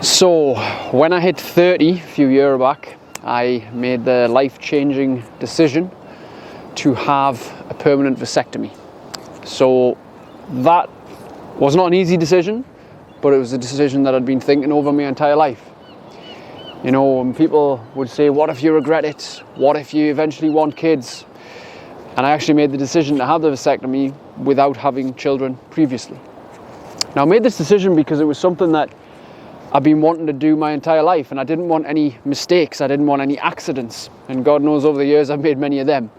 So when I hit 30 a few years back, I made the life-changing decision to have a permanent vasectomy. So that was not an easy decision, but it was a decision that I'd been thinking over my entire life. You know, and people would say, what if you regret it? What if you eventually want kids? And I actually made the decision to have the vasectomy without having children previously. Now I made this decision because it was something that I've been wanting to do my entire life, and I didn't want any mistakes, I didn't want any accidents, and God knows over the years I've made many of them.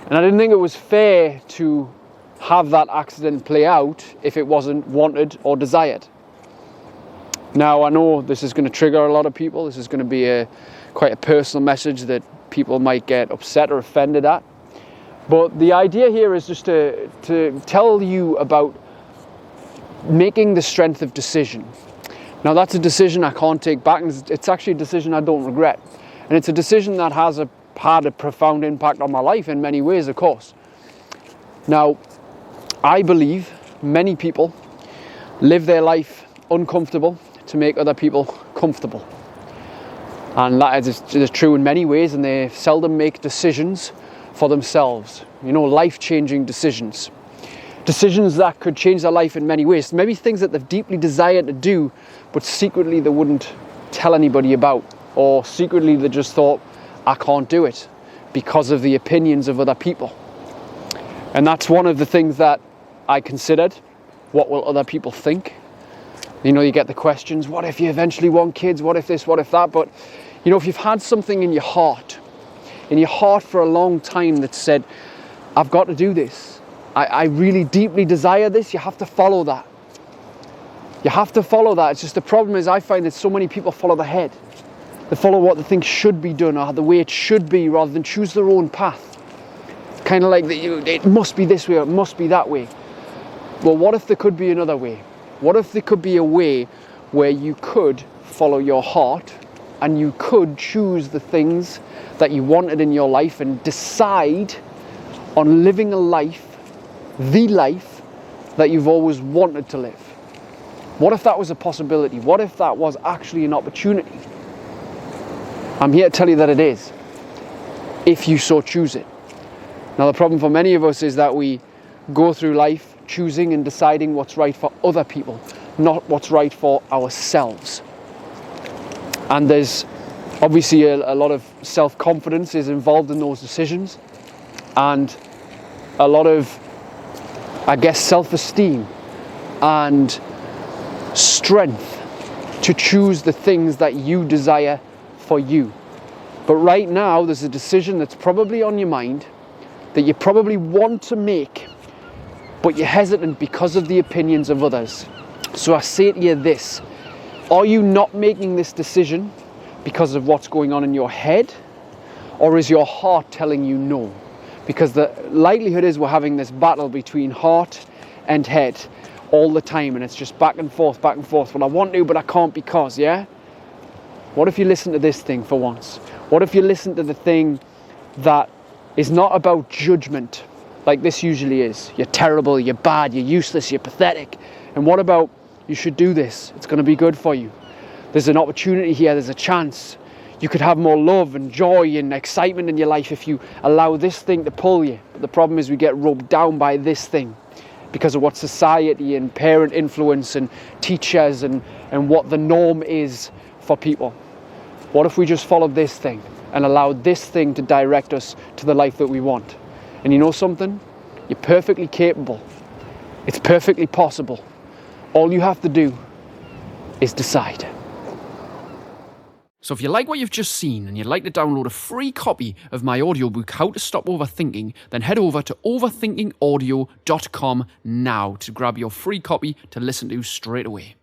And I didn't think it was fair to have that accident play out if it wasn't wanted or desired. Now I know this is going to trigger a lot of people, this is going to be quite a personal message that people might get upset or offended at. But the idea here is just to tell you about making the strength of decision. Now that's a decision I can't take back, and it's actually a decision I don't regret. And it's a decision that has had a profound impact on my life in many ways, of course. Now, I believe many people live their life uncomfortable to make other people comfortable. And that is true in many ways, and they seldom make decisions for themselves. You know, life-changing decisions. Decisions that could change their life in many ways. Maybe things that they've deeply desired to do, but secretly they wouldn't tell anybody about. Or secretly they just thought, I can't do it because of the opinions of other people. And that's one of the things that I considered. What will other people think? You know, you get the questions, what if you eventually want kids? What if this, what if that? But, you know, if you've had something in your heart for a long time that said, I've got to do this. I really deeply desire this, you have to follow that. You have to follow that. It's just the problem is I find that so many people follow the head. They follow what they think should be done or the way it should be rather than choose their own path. Kind of like it must be this way or it must be that way. Well, what if there could be another way? What if there could be a way where you could follow your heart and you could choose the things that you wanted in your life and decide on living a life, the life that you've always wanted to live? What if that was a possibility? What if that was actually an opportunity? I'm here to tell you that it is, if you so choose it. Now the problem for many of us is that we go through life choosing and deciding what's right for other people, not what's right for ourselves. And there's obviously a lot of self-confidence is involved in those decisions, and a lot of, I guess, self-esteem and strength to choose the things that you desire for you. But right now there's a decision that's probably on your mind that you probably want to make, but you're hesitant because of the opinions of others. So I say to you this, are you not making this decision because of what's going on in your head, or is your heart telling you no? Because the likelihood is we're having this battle between heart and head all the time, and it's just back and forth. Well, I want to, but I can't because, yeah? What if you listen to this thing for once? What if you listen to the thing that is not about judgment, like this usually is? You're terrible, you're bad, you're useless, you're pathetic. And what about, you should do this, it's going to be good for you. There's an opportunity here, there's a chance. You could have more love and joy and excitement in your life if you allow this thing to pull you. But the problem is we get roped down by this thing because of what society and parent influence and teachers and what the norm is for people. What if we just followed this thing and allowed this thing to direct us to the life that we want? And you know something? You're perfectly capable. It's perfectly possible. All you have to do is decide. So if you like what you've just seen and you'd like to download a free copy of my audiobook, How to Stop Overthinking, then head over to overthinkingaudio.com now to grab your free copy to listen to straight away.